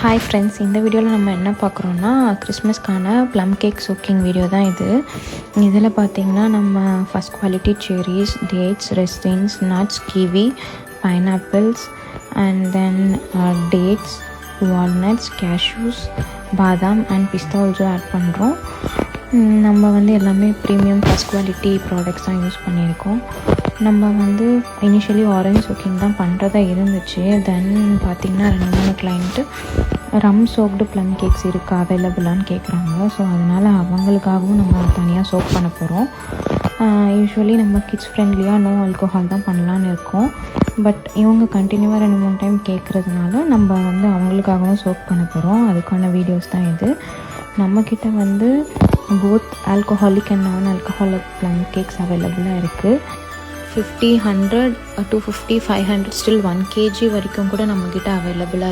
Hi friends, இந்த வீடியோவில் நம்ம என்ன பார்க்குறோன்னா கிறிஸ்மஸ்க்கான ப்ளம் கேக் சோக்கிங் வீடியோ தான் இது. இதில் பார்த்திங்கன்னா நம்ம first quality cherries, dates, resins, nuts, kiwi, pineapples and then dates, walnuts, cashews, பாதாம் அண்ட் பிஸ்தா ஆல்சோ ஆட் பண்ணுறோம். நம்ம எல்லாமே ப்ரீமியம் ஃபஸ்ட் குவாலிட்டி ப்ராடக்ட்ஸ் தான் யூஸ் பண்ணியிருக்கோம். நம்ம இனிஷியலி ஆரஞ்ச் சோக்கிங் தான் பண்ணுறதா இருந்துச்சு. தென் பார்த்திங்கன்னா 2-3 கிளைண்ட்டு ரம் சோக்டு ப்ளம் கேக்ஸ் இருக்குது அவைலபிளான்னு கேட்குறாங்க. ஸோ அதனால் அவங்களுக்காகவும் நம்ம தனியாக சோக் பண்ண போகிறோம். யூஸ்வலி நம்ம கிட்ஸ் ஃப்ரெண்ட்லியாக நோ ஆல்கோஹால் தான் பண்ணலான்னு இருக்கோம். பட் இவங்க கண்டினியூவாக 2-3 டைம் கேட்குறதுனால நம்ம அவங்களுக்காகவும் சோக் பண்ண போகிறோம். அதுக்கான வீடியோஸ் தான் இது. நம்மக்கிட்ட போத் ஆல்கோஹாலிக் அண்ட் நான் ஆல்கோஹாலிக் ப்ளம் கேக்ஸ் அவைலபிளாக இருக்குது. 50, 100, 250, 500 ஸ்டில் 1 kg வரைக்கும் கூட நம்மக்கிட்ட அவைலபிளாக இருக்குது.